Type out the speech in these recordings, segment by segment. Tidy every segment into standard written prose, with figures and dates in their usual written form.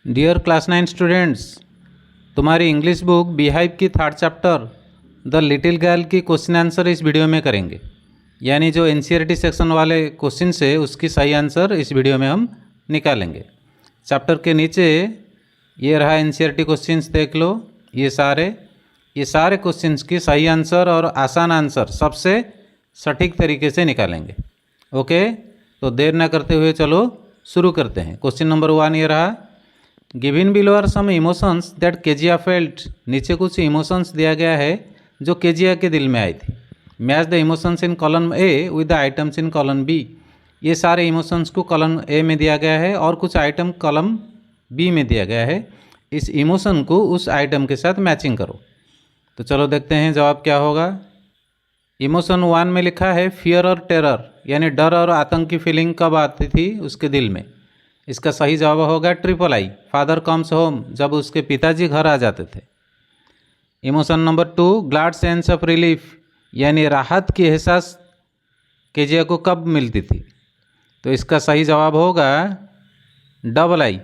Dear class 9 students, तुम्हारी English book beehive की third chapter the little girl की question answer इस video में करेंगे। यानी जो एनसीईआरटी सेक्शन वाले क्वेश्चन से उसकी सही आंसर इस वीडियो में हम निकालेंगे। चैप्टर के नीचे ये रहा एनसीईआरटी क्वेश्चंस, देख लो। ये सारे क्वेश्चंस की सही आंसर और आसान आंसर सबसे सटीक तरीके से निकालेंगे। ओके, तो देर ना करते हुए चलो शुरू करते हैं। क्वेश्चन नंबर 1 ये रहा, given below are some emotions that Kezia felt. नीचे कुछ इमोशंस दिया गया है जो केजिया के दिल में आई थी। Match the emotions in column A with the items in column B. ये सारे इमोशंस को कॉलम ए में दिया गया है और कुछ आइटम कॉलम बी में दिया गया है। इस इमोशन को उस आइटम के साथ मैचिंग करो। तो चलो देखते हैं जवाब क्या होगा। इमोशन 1 में लिखा है फियर और टेरर, यानी डर और आतंक की फीलिंग कब आती थी उसके दिल में। इसका सही जवाब होगा triple I, father comes home, जब उसके पिताजी घर आ जाते थे। Emotion number 2, glad sense of relief, यानी राहत की एहसास केजिया को कब मिलती थी। तो इसका सही जवाब होगा डबल आई,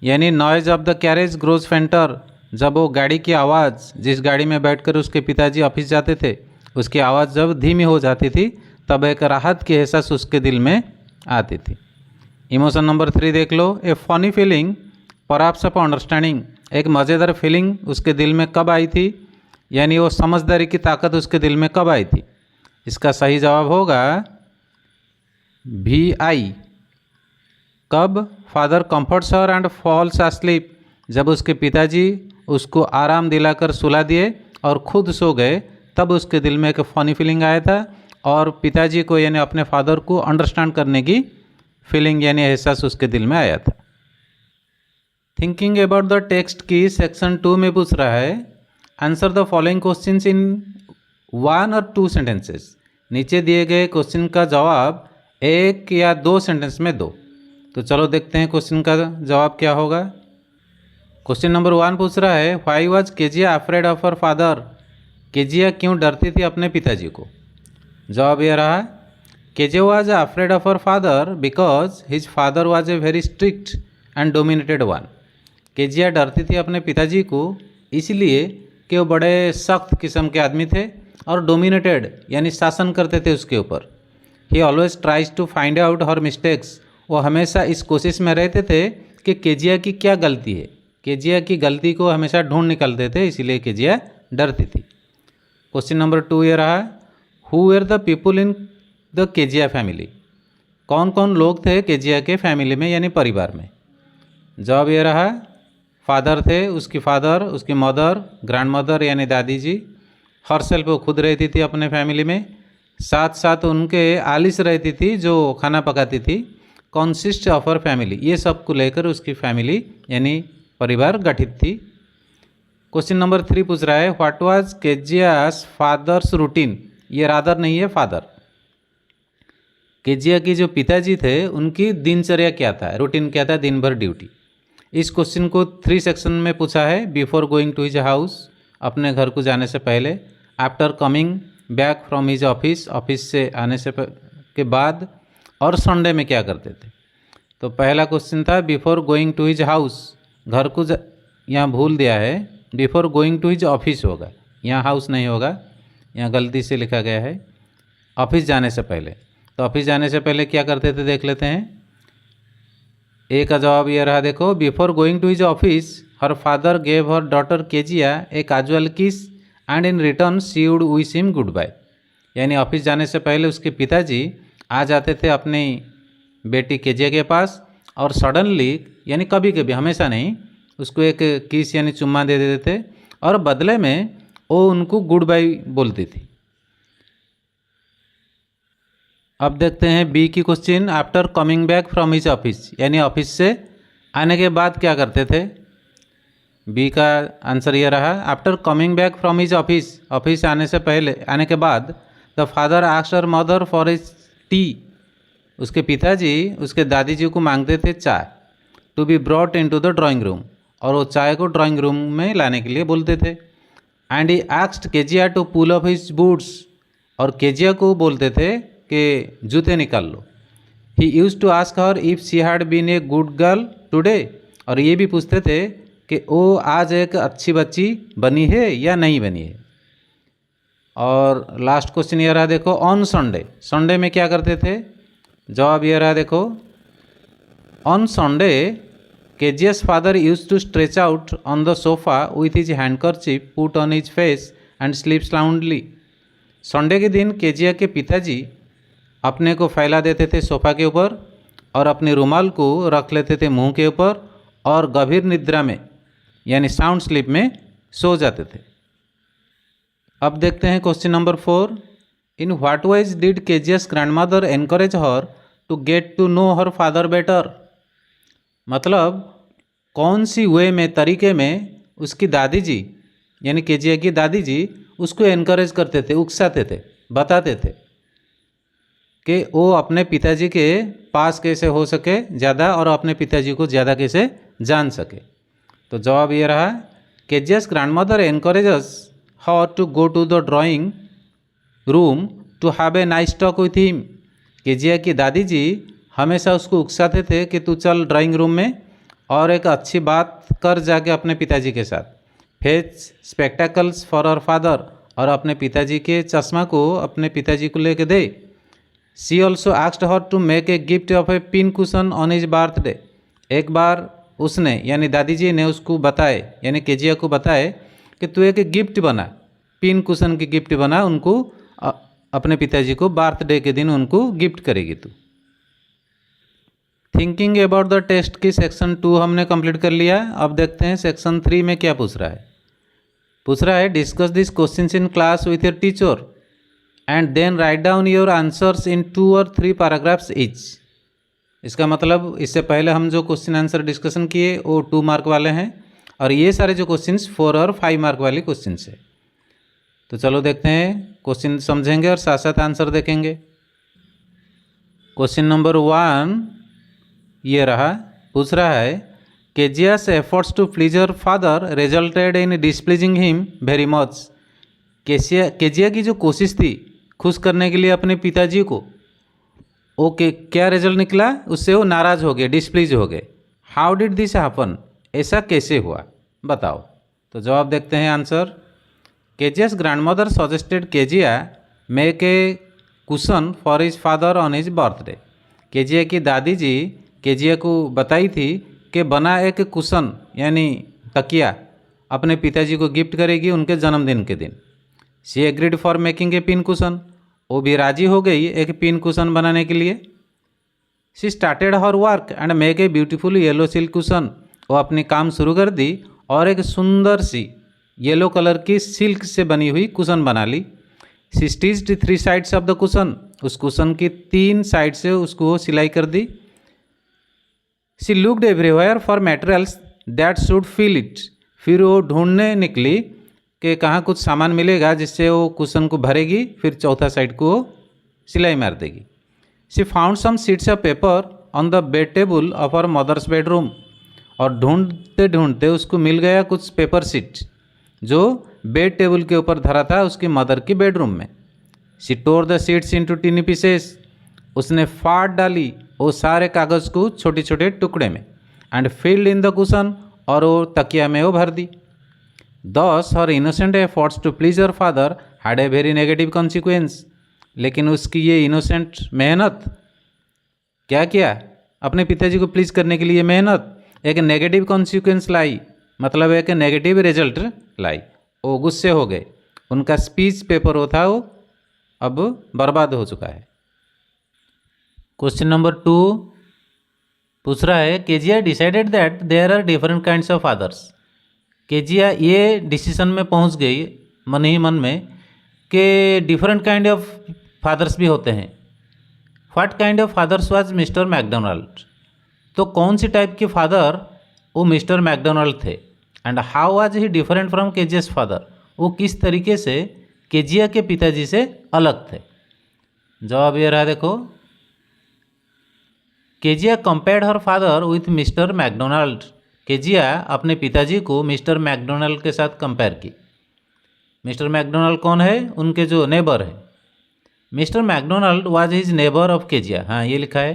यानी noise of the carriage grows फेंटर, जब वो गाड़ी की आवाज़, जिस गाड़ी में बैठकर उसके पिताजी ऑफिस जाते थे, उसकी आवाज़ जब धीमी हो जाती थी तब एक राहत की एहसास उसके दिल में आती थी। इमोशन नंबर 3 देख लो, a funny feeling perhaps of understanding, एक मज़ेदार फीलिंग उसके दिल में कब आई थी, यानी वो समझदारी की ताकत उसके दिल में कब आई थी। इसका सही जवाब होगा भी आई, कब father comforts her and falls asleep, जब उसके पिताजी उसको आराम दिलाकर सुला दिए और खुद सो गए, तब उसके दिल में एक फ़नी फीलिंग आया था और पिताजी को यानी अपने फादर को अंडरस्टैंड करने की फीलिंग यानी एहसास उसके दिल में आया था। थिंकिंग अबाउट द टेक्स्ट की सेक्शन 2 में पूछ रहा है, answer the following questions in 1 और 2 सेंटेंसेस। नीचे दिए गए क्वेश्चन का जवाब 1 या 2 सेंटेंस में दो। तो चलो देखते हैं क्वेश्चन का जवाब क्या होगा। क्वेश्चन नंबर 1 पूछ रहा है, why was Kezia afraid of her father, Kezia क्यों डरती थी अपने पिताजी को। जवाब यह रहा, Kezia was afraid of her father because his father was a very strict and dominated one. Kezia डरती थी अपने पिताजी को इसलिए कि वो बड़े सख्त किस्म के आदमी थे और डोमिनेटेड यानी शासन करते थे उसके ऊपर। He always tries to find out her mistakes, वो हमेशा इस कोशिश में रहते थे कि केजिया की क्या गलती है। केजिया की गलती को हमेशा ढूंढ निकलते थे, इसलिए केजिया डरती थी। क्वेश्चन नंबर 2 ये रहा, who were the people in the Kezia family, कौन कौन लोग थे केजिया के फैमिली में यानी परिवार में। जवाब ये रहा, फादर थे, उसकी फादर, उसकी मदर, ग्रैंड मदर यानी दादी जी, हरसेल्फ वो खुद रहती थी अपने फैमिली में, साथ साथ उनके आलिस रहती थी जो खाना पकाती थी, कॉन्सिस्ट ऑफ हर फैमिली, ये सब को लेकर उसकी फैमिली यानी परिवार गठित थी। क्वेश्चन नंबर 3 पूछ रहा है, व्हाट वाज केजियास फादर्स रूटीन, ये रादर नहीं है फादर। केजिया की जो पिताजी थे उनकी दिनचर्या क्या था, रूटीन क्या था, दिन भर ड्यूटी। इस क्वेश्चन को 3 सेक्शन में पूछा है। Before going to his house, अपने घर को जाने से पहले, after coming back from his office, office से आने से के बाद, और संडे में क्या करते थे। तो पहला क्वेश्चन था before going to his house, घर को यहाँ भूल दिया है, before going to his office होगा, यहाँ हाउस नहीं होगा, यहाँ गलती से लिखा गया है ऑफिस जाने से पहले। तो ऑफिस जाने से पहले क्या करते थे देख लेते हैं। ए का जवाब ये रहा, देखो, before going to his office her father gave her daughter Kezia a casual kiss and in return she would wish him goodbye, यानी ऑफिस जाने से पहले उसके पिताजी आ जाते थे अपनी बेटी केजिया के पास और सडनली यानी कभी कभी, हमेशा नहीं, उसको एक किस यानी चुम्मा दे देते थे और बदले में वो उनको गुड बाय बोलती थी। अब देखते हैं बी की question, after coming back from his office, यानी ऑफिस से आने के बाद क्या करते थे। बी का आंसर ये रहा, after coming back from his office, office आने से पहले, आने के बाद, the father asked her mother for his tea, उसके पिताजी उसके दादी जी को मांगते थे चाय, to be brought into the drawing room, और वो चाय को ड्राइंग रूम में लाने के लिए बोलते थे। And he asked Kezia to pull up his boots, और केजिया को बोलते थे कि जूते निकाल लो। He used to ask her if she had been a good girl today, और ये भी पूछते थे कि वो आज एक अच्छी बच्ची बनी है या नहीं बनी है। और लास्ट क्वेश्चन ये रहा देखो, ऑन संडे, संडे में क्या करते थे? जवाब ये रहा देखो, on Sunday Kezia's father used to stretch out on the sofa with his handkerchief put on his face and sleep soundly. Sunday के दिन केजिया के पिताजी अपने को फैला देते थे सोफा के ऊपर और अपने रुमाल को रख लेते थे मुंह के ऊपर और गंभीर निद्रा में यानी साउंड स्लीप में सो जाते थे। अब देखते हैं question number 4। In what ways did Kezia's grandmother encourage her to get to know her father better? मतलब कौन सी वे में, तरीके में उसकी दादी जी यानी केजिया की दादी जी उसको एनकरेज करते थे, उकसाते थे, बताते थे कि वो अपने पिताजी के पास कैसे हो सके ज़्यादा और अपने पिताजी को ज़्यादा कैसे जान सके। तो जवाब ये रहा, Kezia's grandmother encourages her to go to the drawing room to have a nice talk with him. Kezia की दादी जी हमेशा उसको उकसाते थे कि तू चल ड्राइंग रूम में और एक अच्छी बात कर जाके अपने पिताजी के साथ। Fetch spectacles for our father, और अपने पिताजी के चश्मा को अपने पिताजी को लेके दे। She also asked her to make a gift of a pin cushion on his birthday. एक बार उसने यानी दादी जी ने उसको बताए यानी केजिया को बताए कि तू एक गिफ्ट बना, पिन कुशन की गिफ्ट बना, उनको अपने पिताजी को बर्थडे के दिन उनको गिफ्ट करेगी तू। थिंकिंग अबाउट द टेस्ट की सेक्शन 2 हमने कंप्लीट कर लिया। अब देखते हैं सेक्शन 3 में क्या पूछ रहा है। पूछ रहा है discuss this questions in class with your teacher and then write down your answers in 2 और 3 पैराग्राफ्स ईच। इसका मतलब इससे पहले हम जो क्वेश्चन आंसर डिस्कशन किए वो 2 मार्क वाले हैं और ये सारे जो क्वेश्चंस 4 और 5 मार्क वाले क्वेश्चंस है। तो चलो देखते हैं, क्वेश्चन समझेंगे और साथ साथ आंसर देखेंगे। क्वेश्चन नंबर 1 ये रहा, पूछ रहा है केजिया's efforts to please her father resulted in displeasing him very much। Kezia की जो कोशिश थी खुश करने के लिए अपने पिताजी को, ओके क्या रिजल्ट निकला? उससे वो नाराज़ हो गए, डिस्प्लीज हो गए। How did this happen? ऐसा कैसे हुआ बताओ। तो जवाब देखते हैं answer. Kezia's grandmother suggested Kezia make a cushion for his father on his birthday. Kezia की दादी जी केजिया को बताई थी कि बना एक कुशन यानी तकिया अपने पिताजी को गिफ्ट करेगी उनके जन्मदिन के दिन। She agreed for making a pin cushion, वो भी राजी हो गई एक पिन कुशन बनाने के लिए। She started her work and make a beautiful yellow silk cushion, वो अपनी काम शुरू कर दी और एक सुंदर सी येलो कलर की सिल्क से बनी हुई कुशन बना ली। She stitched 3 sides of the cushion, उस कुशन की 3 साइड से उसको वो सिलाई कर दी। She looked everywhere for materials that should fill it, फिर वो ढूंढने निकली कि कहाँ कुछ सामान मिलेगा जिससे वो कुशन को भरेगी, फिर चौथा साइड को सिलाई मार देगी। She found some sheets of paper on the bed table of her mother's bedroom, और ढूंढते ढूंढते उसको मिल गया कुछ पेपर शीट जो बेड टेबल के ऊपर धरा था उसकी मदर की बेडरूम में। She tore the sheets into tiny pieces, उसने फाड़ डाली वो सारे कागज़ को छोटे छोटे टुकड़े में। And filled in the cushion, और वो तकिया में वो भर दी। Thus her innocent efforts to please her father had a very negative consequence, लेकिन उसकी ये इनोसेंट मेहनत क्या किया, अपने पिताजी को प्लीज करने के लिए मेहनत एक नेगेटिव कॉन्सिक्वेंस लाई, मतलब एक नेगेटिव रिजल्ट लाई। वो गुस्से हो गए, उनका स्पीच पेपर वो था वो अब बर्बाद हो चुका है। क्वेश्चन नंबर 2 पूछ रहा है Kezia decided that there are different kinds of fathers. Kezia ये डिसीजन में पहुंच गई मन ही मन में कि डिफरेंट काइंड ऑफ फादर्स भी होते हैं। What kind of fathers was Mr McDonald, तो कौन सी टाइप के फादर वो मिस्टर मैकडोनाल्ड थे। And how was he different from Kezia's father, वो किस तरीके से केजिया के पिताजी से अलग थे। जवाब ये रहा देखो, Kezia compared her father with mister McDonald. Kezia अपने पिताजी को मिस्टर मैकडोनाल्ड के साथ कंपेयर की। मिस्टर मैकडोनाल्ड कौन है? उनके जो नेबर है। Mister McDonald was his neighbour of Kezia, हाँ ये लिखा है।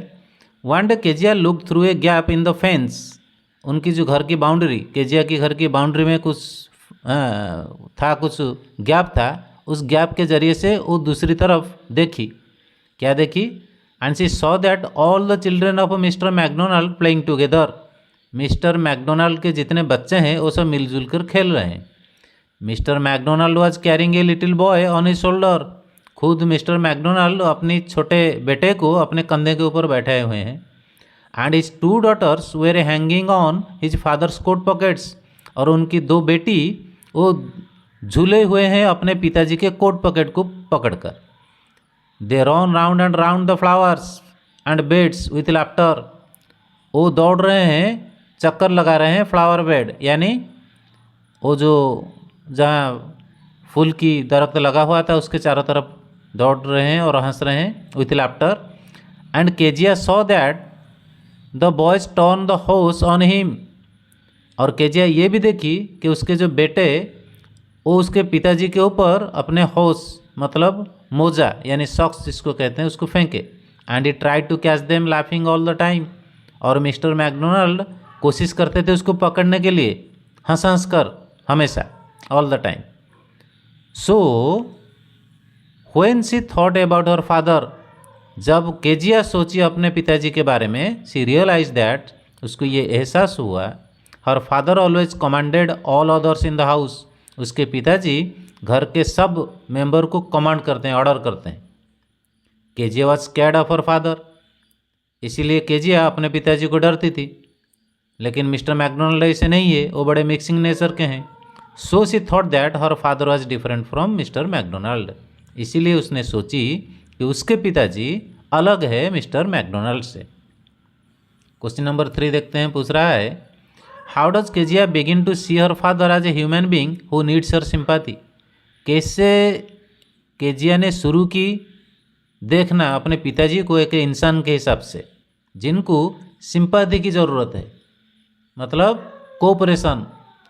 One day Kezia look through a gap in the fence, उनकी जो घर की बाउंड्री, केजिया की घर की बाउंड्री में कुछ था, कुछ गैप था, उस गैप के ज़रिए से वो दूसरी तरफ देखी। क्या देखी? And she saw that all the children of mister McDonald playing together. Mister McDonald के जितने बच्चे हैं वो सब मिलजुल कर खेल रहे हैं। Mister McDonald was carrying a little boy on his shoulder. खुद मिस्टर मैकडोनाल्ड अपनी छोटे बेटे को अपने कंधे के ऊपर बैठाए हुए हैं। And his two daughters were hanging on his father's coat pockets. और उनकी दो बेटी वो झूले हुए हैं अपने पिताजी के कोट पॉकेट को पकड़कर। They run round and round the flowers and beds with laughter. वो दौड़ रहे हैं, चक्कर लगा रहे हैं फ्लावर बेड, यानी वो जो जहाँ फूल की दरख्त लगा हुआ था उसके चारों तरफ दौड़ रहे हैं और हंस रहे हैं with laughter. And Kezia saw that the boys turn the horse on him. और केजिया ये भी देखी कि उसके जो बेटे वो उसके पिताजी के ऊपर अपने हॉर्स मतलब मोजा यानी सॉक्स जिसको कहते हैं उसको फेंके। And he try to catch them laughing all the time. और मिस्टर मैकडोनाल्ड कोशिश करते थे उसको पकड़ने के लिए हंस हंस कर हमेशा, all the time. So when she thought about her father, जब केजिया सोची अपने पिताजी के बारे में, शी रियलाइज दैट, उसको ये एहसास हुआ, her father always commanded all others in the house. उसके पिताजी घर के सब मेंबर को कमांड करते हैं, ऑर्डर करते हैं। Kezia was scared of her father, इसीलिए केजिया अपने पिताजी को डरती थी। लेकिन मिस्टर मैकडोनाल्ड ऐसे नहीं है, वो बड़े मिक्सिंग नेचर के हैं। So she thought that her father was different from Mister McDonald. इसीलिए उसने सोची कि उसके पिताजी अलग है मिस्टर मैकडोनाल्ड से। क्वेश्चन नंबर 3 देखते हैं, पूछ रहा है how does Kezia begin to see her father as a human being who needs her sympathy. कैसे केजिया ने शुरू की देखना अपने पिताजी को एक इंसान के हिसाब से जिनको सिंपैथी की ज़रूरत है, मतलब कोऑपरेशन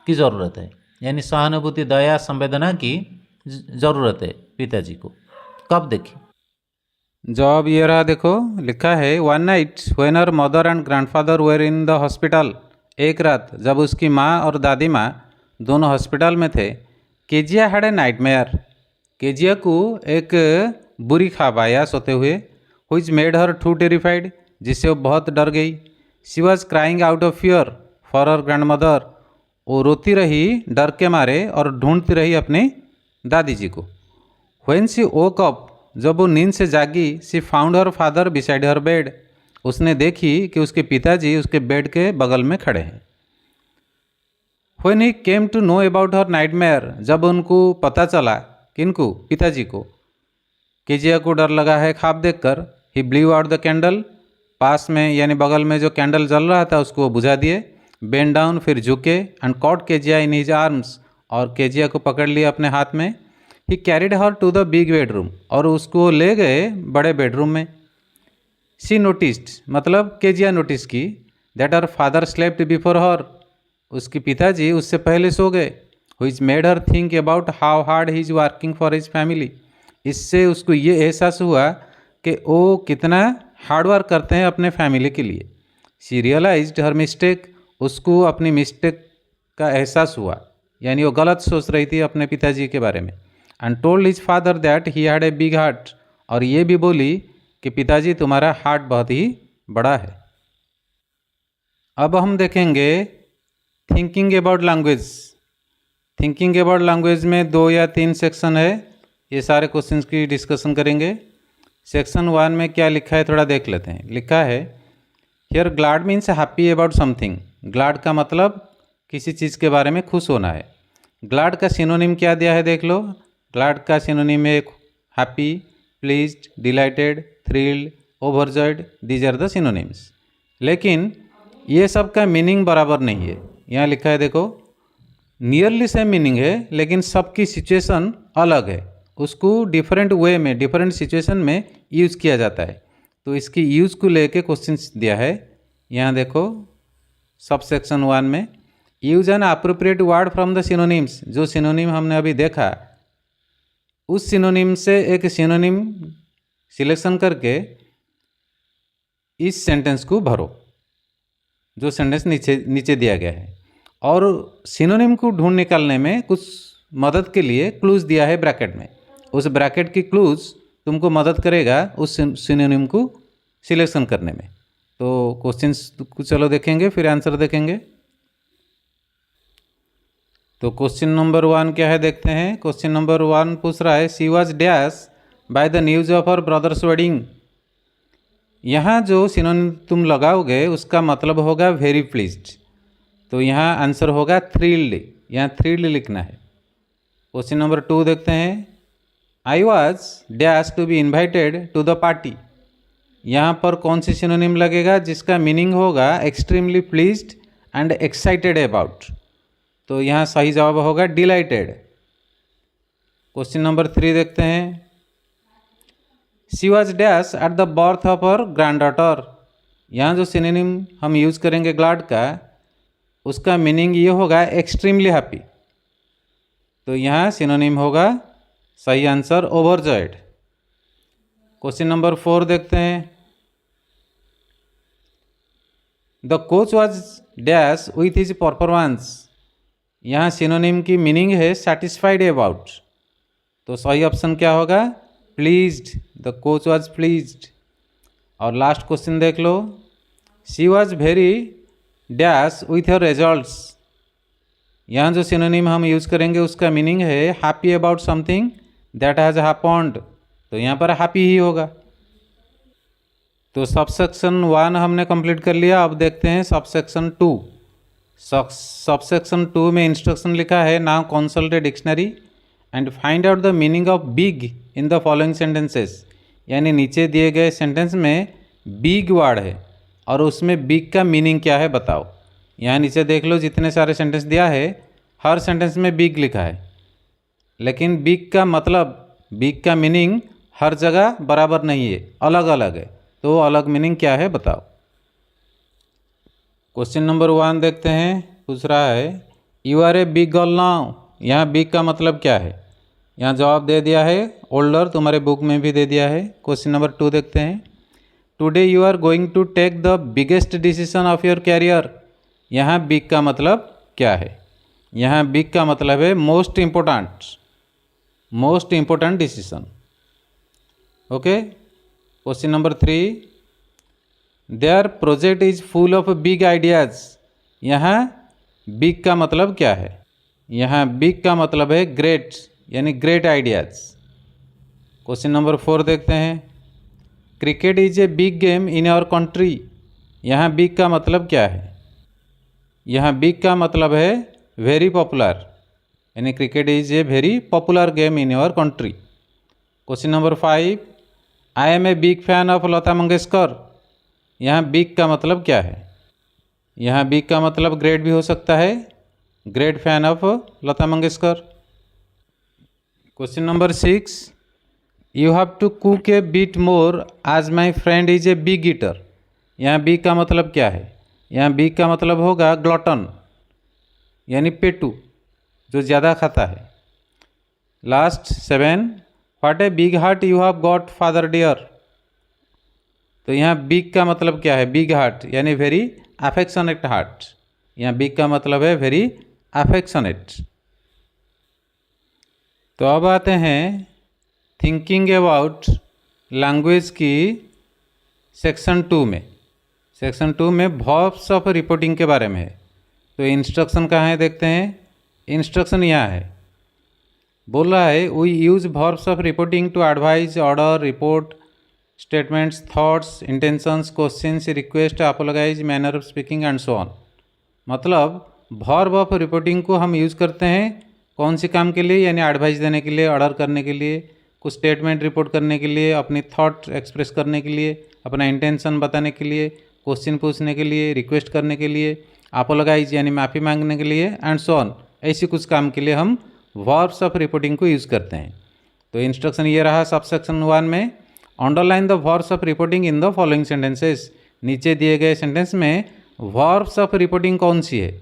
की ज़रूरत है, यानी सहानुभूति, दया, संवेदना की ज़रूरत है पिताजी को। कब देखी? जवाब ये रहा, देखो लिखा है one night when her mother and grandfather were in the hospital. एक रात जब उसकी माँ और दादी माँ दोनों हॉस्पिटल में थे। Kezia had a nightmare. Kezia को एक बुरी ख्वाब आया सोते हुए। Which made her too terrified, जिससे वो बहुत डर गई। She was crying out of fear for her grandmother. वो रोती रही डर के मारे और ढूंढती रही अपनी दादी जी को। व्हेन शी वोक अप, जब वो नींद से जागी, she found her father beside her bed. उसने देखी कि उसके पिताजी उसके बेड के बगल में खड़े हैं। When he came to know about her nightmare, जब उनको पता चला, किनको? पिताजी को। केजिया को डर लगा है ख्वाब देखकर। ही ब्लीव आउट द कैंडल, पास में यानी बगल में जो कैंडल जल रहा था उसको बुझा दिए। बेंड डाउन, फिर झुके, and caught Kezia in his arms, और केजिया को पकड़ लिया अपने हाथ में। He carried her to the big bedroom, और उसको ले गए बड़े बेडरूम में। शी नोटिस्ड, मतलब केजिया नोटिस की, that her father slept before her, उसके पिताजी उससे पहले सो गए। Which made her think about how hard he is working for his family. इससे उसको ये एहसास हुआ कि वो कितना हार्ड वर्क करते हैं अपने फैमिली के लिए। शी रियलाइज्ड हर मिस्टेक, उसको अपनी मिस्टेक का एहसास हुआ, यानी वो गलत सोच रही थी अपने पिताजी के बारे में। And told his father that he had a big heart, और ये भी बोली कि पिताजी तुम्हारा हार्ट बहुत ही बड़ा है। अब हम देखेंगे thinking about language. Thinking about language में 2 या 3 सेक्शन है, ये सारे क्वेश्चंस की डिस्कशन करेंगे। सेक्शन 1 में क्या लिखा है थोड़ा देख लेते हैं। लिखा है here glad means happy about something. Glad का मतलब किसी चीज़ के बारे में खुश होना है। ग्लाड का सिनोनिम क्या दिया है देख लो। ग्लाड का सिनोनिम है happy, pleased, delighted, thrilled, overjoyed, these are the synonyms. लेकिन ये सब का मीनिंग बराबर नहीं है। यहाँ लिखा है देखो, नियरली सेम मीनिंग है लेकिन सबकी सिचुएशन अलग है, उसको डिफरेंट वे में, डिफरेंट सिचुएशन में यूज़ किया जाता है। तो इसकी यूज़ को लेके क्वेश्चन दिया है। यहाँ देखो सब सेक्शन 1 में, use an appropriate word from the synonyms. जो सिनोनिम हमने अभी देखा उस सिनोनिम से एक सिनोनिम सिलेक्शन करके इस सेंटेंस को भरो। जो सेंटेंस नीचे नीचे दिया गया है। और सिनोनिम को ढूंढ निकालने में कुछ मदद के लिए क्लूज दिया है ब्रैकेट में। उस ब्रैकेट की क्लूज तुमको मदद करेगा उस सिनोनिम को सिलेक्शन करने में। तो क्वेश्चंस को चलो देखेंगे, फिर आंसर देखेंगे। तो क्वेश्चन नंबर 1 क्या है देखते हैं। क्वेश्चन नंबर 1 पूछ रहा है she was dash by the news of her brothers wedding. यहाँ जो सिनोनिम तुम लगाओगे उसका मतलब होगा वेरी प्लीज्ड। तो यहाँ आंसर होगा थ्रिल्ड, यहाँ थ्रिल्ड लिखना है। क्वेश्चन नंबर 2 देखते हैं I was dash to be invited to the party. यहाँ पर कौन सी सिनोनिम लगेगा जिसका मीनिंग होगा extremely pleased and excited about. तो यहाँ सही जवाब होगा डिलाइटेड। क्वेश्चन नंबर 3 देखते हैं she was dash at the birth of her grand daughter. यहाँ जो सिनोनिम हम यूज करेंगे ग्लैड का, उसका मीनिंग ये होगा एक्सट्रीमली हैप्पी। तो यहाँ सिनोनिम होगा सही आंसर ओवरजॉयड। क्वेश्चन नंबर 4 देखते हैं the coach was dash with his performance. यहाँ सिनोनिम की मीनिंग है सेटिस्फाइड अबाउट। तो सही ऑप्शन क्या होगा pleased, the coach was pleased. और लास्ट क्वेश्चन देख लो she was very dash with her results. यहाँ जो सिनोनिम हम यूज करेंगे उसका मीनिंग है happy about something that has happened. तो यहाँ पर हैप्पी ही होगा। तो सबसेक्शन 1 हमने कंप्लीट कर लिया। अब देखते हैं सबसेक्शन 2। सबसेक्शन 2 में इंस्ट्रक्शन लिखा है now consult a dictionary and find out the meaning of big in the following sentences. यानी नीचे दिए गए सेंटेंस में बिग वर्ड है और उसमें बिग का मीनिंग क्या है बताओ। यहाँ नीचे देख लो जितने सारे सेंटेंस दिया है हर सेंटेंस में बिग लिखा है, लेकिन बिग का मतलब बिग का मीनिंग हर जगह बराबर नहीं है, अलग अलग है। तो अलग मीनिंग क्या है बताओ। क्वेश्चन नंबर 1 देखते हैं पूछ रहा है you are a big girl now. यहाँ बिग का मतलब क्या है, यहाँ जवाब दे दिया है ओल्डर, तुम्हारे बुक में भी दे दिया है। क्वेश्चन नंबर 2 देखते हैं today you are going to take the biggest decision of your career. यहाँ बिग का मतलब क्या है, यहाँ बिग का मतलब है most important decision. Okay. Question number 3 their project is full of big ideas. यहाँ बिग का मतलब क्या है, यहाँ बिग का मतलब है ग्रेट, यानी ग्रेट आइडियाज़। क्वेश्चन नंबर 4 देखते हैं cricket is a big game in our country. यहाँ बिग का मतलब क्या है, यहाँ बिग का मतलब है वेरी पॉपुलर, यानी cricket is a very popular game in our country. Question number 5 I am a big fan of Lata Mangeshkar. यहाँ बिग का मतलब क्या है, यहाँ बिग का मतलब ग्रेट भी हो सकता है, great fan of Lata Mangeshkar. Question number 6 you have to cook a bit more as my friend is a big eater. यहाँ बिग का मतलब क्या है, यहाँ बिग का मतलब होगा ग्लॉटन, यानी पेटू, जो ज़्यादा खाता है। Last 7 what a big heart you have got father dear. तो यहाँ बिग का मतलब क्या है, बिग हार्ट यानी वेरी अफेक्शनेट हार्ट। यहाँ बिग का मतलब है वेरी अफेक्शनेट। तो अब आते हैं थिंकिंग अबाउट लैंग्वेज की सेक्शन 2 में। सेक्शन 2 में वर्ब्स ऑफ रिपोर्टिंग के बारे में है। तो इंस्ट्रक्शन कहाँ है देखते हैं। इंस्ट्रक्शन यहाँ है, बोल रहा है we use verbs of reporting to advise, order, report, statements, thoughts, intentions, questions, request, apologise, manner of speaking and so on. मतलब वर्ब ऑफ रिपोर्टिंग को हम यूज़ करते हैं कौन सी काम के लिए, यानी एडवाइस देने के लिए, ऑर्डर करने के लिए, कुछ स्टेटमेंट रिपोर्ट करने के लिए, अपनी थॉट एक्सप्रेस करने के लिए, अपना इंटेंशन बताने के लिए, क्वेश्चन पूछने के लिए, रिक्वेस्ट करने के लिए, अपोलोगाइज यानी माफ़ी मांगने के लिए एंड सो ऑन। ऐसी कुछ काम के लिए हम वर्ब्स ऑफ रिपोर्टिंग को यूज़ करते हैं। तो इंस्ट्रक्शन ये रहा सबसेक्शन 1 में, underline the verbs of reporting in the following sentences. नीचे दिए गए सेंटेंस में वर्ब्स ऑफ रिपोर्टिंग कौन सी है।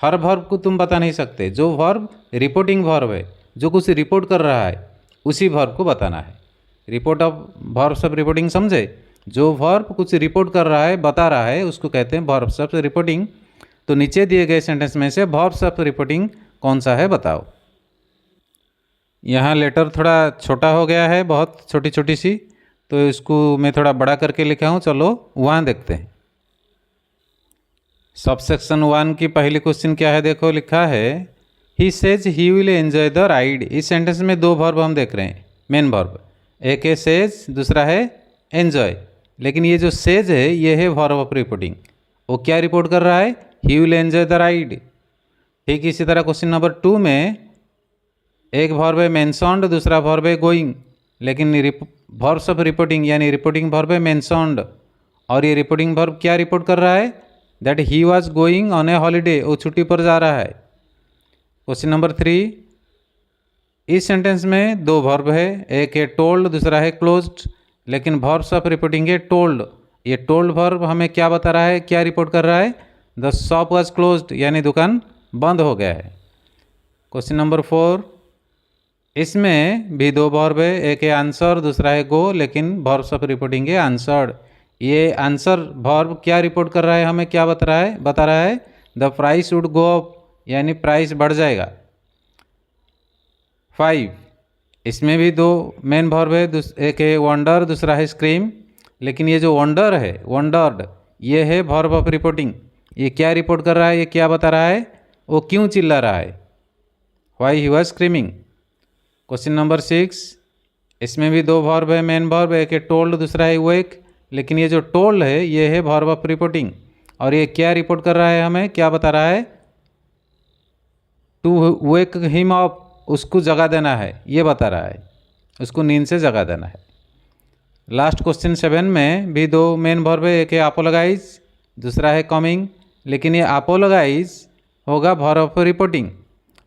हर वर्ब को तुम बता नहीं सकते, जो वर्ब रिपोर्टिंग वर्ब है, जो कुछ रिपोर्ट कर रहा है, उसी वर्ब को बताना है। Report of verbs of reporting समझे, जो वर्ब कुछ रिपोर्ट कर रहा है, बता रहा है, उसको कहते हैं वर्ब्स ऑफ रिपोर्टिंग। तो नीचे दिए गए सेंटेंस में से वर्ब्स ऑफ रिपोर्टिंग कौन सा है बताओ। यहाँ लेटर थोड़ा छोटा हो गया है, बहुत छोटी छोटी सी, तो इसको मैं थोड़ा बड़ा करके लिखा हूँ। चलो वहाँ देखते हैं। सबसेक्शन 1 की पहली क्वेश्चन क्या है, देखो लिखा है he says he will enjoy the ride. इस सेंटेंस में दो वर्ब हम देख रहे हैं, मेन वर्ब, एक है सेज, दूसरा है एंजॉय। लेकिन ये जो सेज है ये है वर्ब ऑफ रिपोर्टिंग। वो क्या रिपोर्ट कर रहा है, he will enjoy the ride. ठीक इसी तरह क्वेश्चन नंबर 2 में एक वर्ब है मेंशन्ड, दूसरा वर्ब है गोइंग, लेकिन वर्ब्स ऑफ रिपोर्टिंग यानी रिपोर्टिंग वर्ब है मेंशन्ड, और ये रिपोर्टिंग वर्ब क्या रिपोर्ट कर रहा है, that he was going on A holiday, वो छुट्टी पर जा रहा है। क्वेश्चन नंबर 3, इस सेंटेंस में दो वर्ब है, एक है टोल्ड, दूसरा है क्लोज्ड, लेकिन वर्ब्स ऑफ रिपोर्टिंग है टोल्ड। ये टोल्ड वर्ब हमें क्या बता रहा है, क्या रिपोर्ट कर रहा है, द शॉप वॉज क्लोज्ड, यानी दुकान बंद हो गया है। क्वेश्चन नंबर 4, इसमें भी दो वर्ब है, एक है आंसर, दूसरा है गो, लेकिन वर्ब्स ऑफ रिपोर्टिंग है आंसर्ड। ये आंसर वर्ब क्या रिपोर्ट कर रहा है, हमें क्या बता रहा है the price would go up, यानी प्राइस बढ़ जाएगा। 5, इसमें भी दो मेन वर्ब है, एक है वंडर, दूसरा है स्क्रीम, लेकिन ये जो वंडर है, वंडर्ड, ये है वर्ब ऑफ रिपोर्टिंग। ये क्या रिपोर्ट कर रहा है, ये क्या बता रहा है, वो क्यों चिल्ला रहा है, why he was screaming. Question number 6, इसमें भी दो वर्ब है, मेन वर्ब, एक है टोल्ड, दूसरा है वेक, लेकिन ये जो टोल्ड है ये है वर्ब ऑफ रिपोर्टिंग, और ये क्या रिपोर्ट कर रहा है, हमें क्या बता रहा है, टू वेक हिम अप, उसको जगा देना है, ये बता रहा है, उसको नींद से जगा देना है। लास्ट क्वेश्चन 7 में भी दो मेन वर्ब है, एक है अपोलोगाइज, दूसरा है कमिंग, लेकिन ये अपोलोगाइज होगा वर्ब ऑफ रिपोर्टिंग,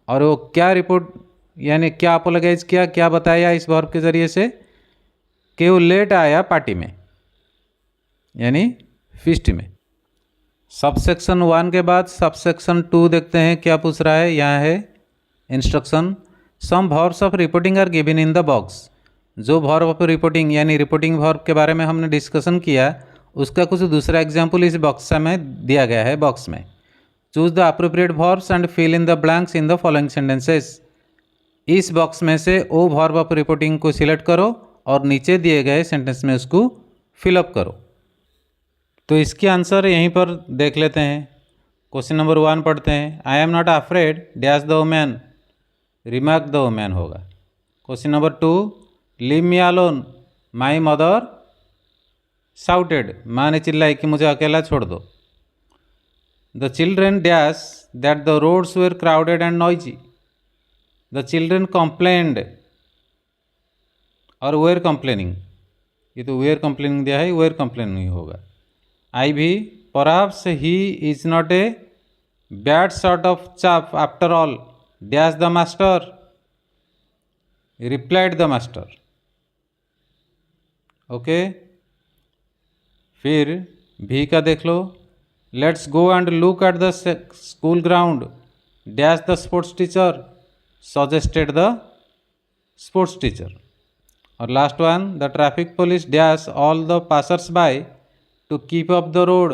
और वो क्या रिपोर्ट यानी क्या अपोलोगाइज किया, क्या बताया इस वर्ब के ज़रिए से, कि वो लेट आया पार्टी में, यानी फीस्ट में। सबसेक्शन 1 के बाद सबसेक्शन 2 देखते हैं क्या पूछ रहा है। यहाँ है instruction, some verbs of reporting are given in the box. जो वर्ब ऑफ रिपोर्टिंग यानी रिपोर्टिंग वर्ब के बारे में हमने डिस्कशन किया, उसका कुछ दूसरा एग्जाम्पल इस बॉक्स में दिया गया है। बॉक्स में choose the appropriate verbs and fill in the blanks in the following sentences. इस बॉक्स में से ओ वर्ब ऑफ रिपोर्टिंग को सिलेक्ट करो और नीचे दिए गए सेंटेंस में उसको फिलअप करो। तो इसके आंसर यहीं पर देख लेते हैं। क्वेश्चन नंबर 1 पढ़ते हैं, I am not afraid dash the woman, remark the woman होगा। Question number 2, leave me alone, my mother shouted, माँ ने चिल्लाई कि मुझे अकेला छोड़ दो। The children dash that the roads were crowded and noisy, the children complained और वेयर कंप्लेनिंग, ये तो वेयर कंप्लेनिंग दिया है, वेयर कंप्लेनिंग होगा। आई भी, perhaps he is not a bad sort of chap after all, dash the master, replied the master. Okay, फिर भी का देख लो, let's go and look at the school ground, dash the sports teacher, suggested the sports teacher. और last one, the traffic police dash all the passers by to keep up the road,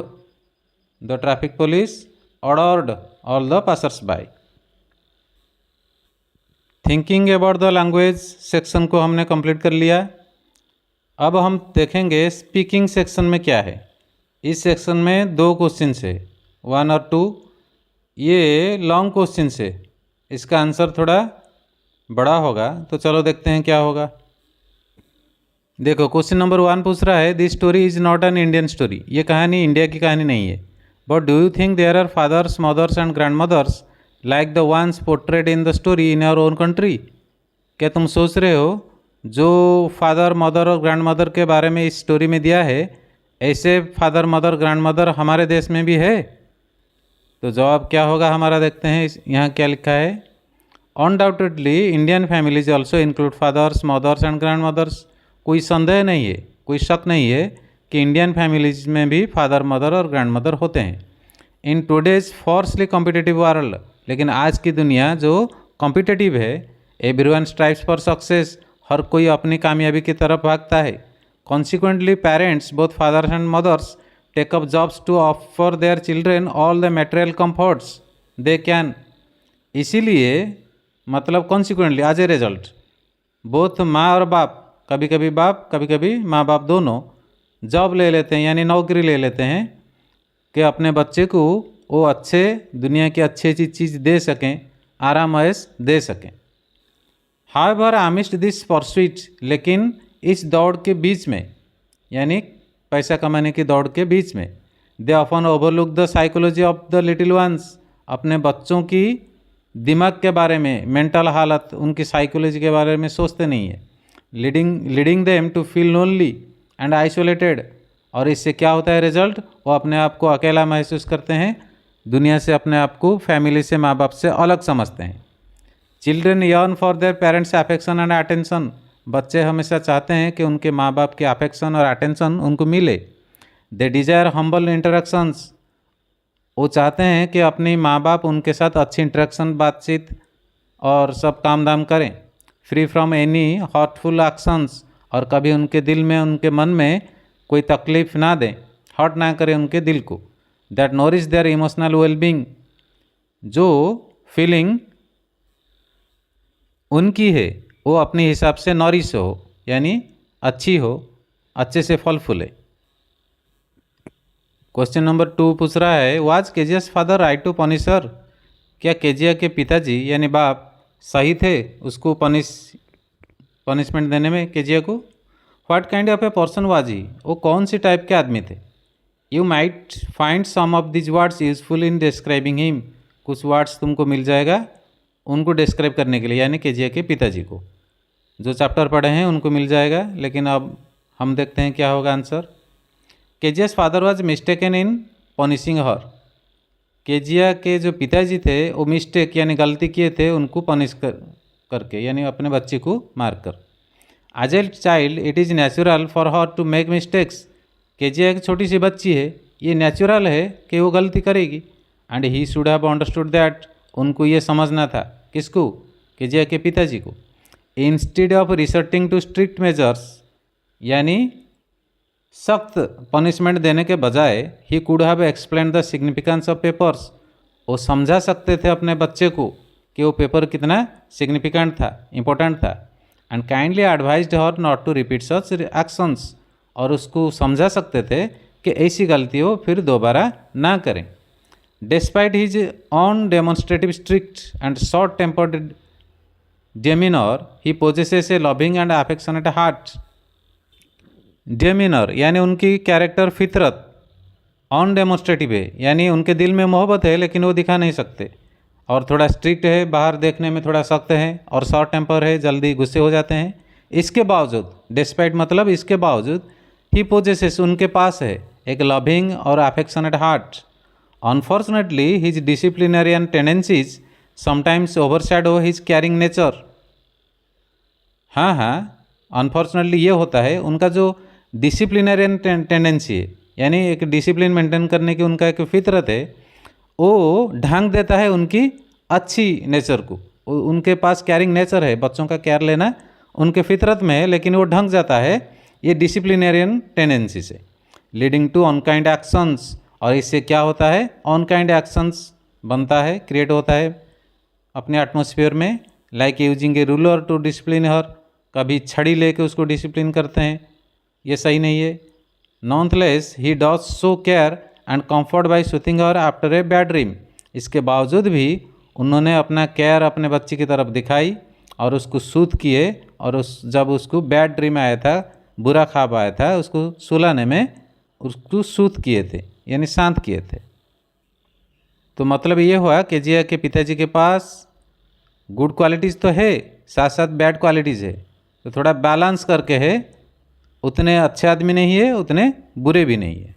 the traffic police ordered all the passers by. Thinking about the language section को हमने complete कर लिया। अब हम देखेंगे speaking section में क्या है। इस सेक्शन में 2 क्वेश्चन है, 1 और 2। ये लॉन्ग क्वेश्चन है, इसका आंसर थोड़ा बड़ा होगा, तो चलो देखते हैं क्या होगा। देखो क्वेश्चन नंबर 1 पूछ रहा है, this story is not an Indian story, ये कहानी इंडिया की कहानी नहीं है। But do you think there are fathers, mothers and grandmothers like the ones portrayed in the story in your own country? क्या तुम सोच रहे हो जो फादर, मदर और ग्रैंड मदर के बारे में इस स्टोरी में दिया है, ऐसे फादर, मदर, ग्रैंड मदर हमारे देश में भी है? तो जवाब क्या होगा हमारा, देखते हैं यहाँ क्या लिखा है। Undoubtedly Indian families also include fathers, mothers and grandmothers. कोई संदेह नहीं है, कोई शक नहीं है कि इंडियन फैमिलीज में भी फादर, मदर और ग्रैंड मदर होते हैं। इन टुडेज फॉर्सली कॉम्पिटिटिव वर्ल्ड, लेकिन आज की दुनिया जो कॉम्पिटिटिव है, एवरीवन स्ट्राइव्स फॉर सक्सेस, हर कोई अपनी कामयाबी की तरफ भागता है। Consequently, parents, both fathers and mothers, take up jobs to offer their children all the material comforts they can. इसीलिए मतलब consequently as a result, both माँ और बाप, कभी कभी माँ बाप दोनों जॉब ले लेते हैं यानी नौकरी ले लेते हैं कि अपने बच्चे को वो अच्छे दुनिया की अच्छी चीज़ दे सकें, आराम ऐश दे सकें. हाउएवर अमिस्ट दिस परस्यूट, लेकिन इस दौड़ के बीच में यानी पैसा कमाने की दौड़ के बीच में, they often overlook the psychology of the little ones, अपने बच्चों की दिमाग के बारे में, मेंटल हालत, उनकी साइकोलॉजी के बारे में सोचते नहीं है. Leading them to feel lonely and isolated, और इससे क्या होता है रिजल्ट, वो अपने आप को अकेला महसूस करते हैं, दुनिया से अपने आप को, फैमिली से, माँ बाप से अलग समझते हैं. Children yearn for their parents affection and attention, बच्चे हमेशा चाहते हैं कि उनके माँ बाप के अफेक्शन और अटेंशन उनको मिले. दे डिज़ायर हम्बल इंटरेक्शंस, वो चाहते हैं कि अपनी माँ बाप उनके साथ अच्छी इंटरेक्शन, बातचीत और सब काम धाम करें. Free from any hurtful actions, और कभी उनके दिल में, उनके मन में कोई तकलीफ़ ना दें, हर्ट ना करें उनके दिल को. That nourish there emotional wellbeing, जो फीलिंग उनकी है वो अपने हिसाब से नॉरिश हो यानी अच्छी हो, अच्छे से फल फूले. क्वेश्चन नंबर 2 पूछ रहा है, was Kezia's father right to punish her, क्या केजिया के पिताजी यानी बाप सही थे उसको पनिशमेंट देने में केजिया को. What kind of a person was he, वो कौन सी टाइप के आदमी थे. You might find some of these words useful in describing him, कुछ वर्ड्स तुमको मिल जाएगा उनको डिस्क्राइब करने के लिए यानी केजिया के पिताजी को. जो चैप्टर पढ़े हैं उनको मिल जाएगा, लेकिन अब हम देखते हैं क्या होगा answer. Kezia's father was mistaken in punishing her, Kezia के जो पिताजी थे वो मिस्टेक यानी गलती किए थे उनको पनिश करके यानी अपने बच्चे को मार कर. As a child it is natural for her to make mistakes, Kezia एक छोटी सी बच्ची है, ये नेचुरल है कि वो गलती करेगी. And he should have understood that, उनको ये समझना था, किसको, केजिया के पिताजी को. Instead of resorting to strict measures, यानी सख्त पनिशमेंट देने के बजाय he could have explain the significance of papers, वो समझा सकते थे अपने बच्चे को कि वो पेपर कितना सिग्निफिकेंट था, इम्पोर्टेंट था. And kindly advised her not to repeat such actions, और उसको समझा सकते थे कि ऐसी गलती हो फिर दोबारा ना करें. Despite his on demonstrative strict and short tempered demeanor, he possesses a loving and affectionate heart. demeanor यानी उनकी कैरेक्टर फितरत, ऑन डेमोन्स्ट्रेटिव है यानी उनके दिल में मोहब्बत है लेकिन वो दिखा नहीं सकते, और थोड़ा स्ट्रिक्ट है, बाहर देखने में थोड़ा सख्त है, और शॉर्ट टेम्पर है, जल्दी गुस्से हो जाते हैं. इसके बावजूद, डिस्पाइट मतलब इसके बावजूद, ही पोजेसेस उनके पास है एक लविंग और affectionate heart. Unfortunately his disciplinarian tendencies sometimes overshadow his caring nature. हाँ, अनफॉर्चुनेटली ये होता है, उनका जो डिसिप्लिनरियन टेंडेंसी है यानी एक डिसिप्लिन मेंटेन करने की उनका एक फितरत है, वो ढंग देता है उनकी अच्छी नेचर को. उनके पास कैरिंग नेचर है, बच्चों का केयर लेना उनके फितरत में है, लेकिन वो ढंग जाता है ये डिसिप्लिनरियन टेंडेंसी से. लीडिंग टू अनकाइंड एक्शंस, और इससे क्या होता है, अनकाइंड एक्शंस बनता है, क्रिएट होता है अपने एटमॉस्फेयर में. Like using a ruler to discipline her, कभी छड़ी लेके उसको डिसिप्लिन करते हैं, ये सही नहीं है. Nonetheless he does so care and comfort by soothing her after a bad dream, इसके बावजूद भी उन्होंने अपना केयर अपने बच्चे की तरफ दिखाई और उसको सूथ किए, और जब उसको बैड ड्रीम आया था, बुरा ख्वाब आया था, उसको सुलाने में उसको सूथ किए थे यानी शांत किए थे. तो मतलब ये हुआ कि केजिया के पिताजी के पास गुड क्वालिटीज़ तो है, साथ साथ बैड क्वालिटीज़ है, तो थोड़ा बैलेंस करके है, उतने अच्छे आदमी नहीं है, उतने बुरे भी नहीं है.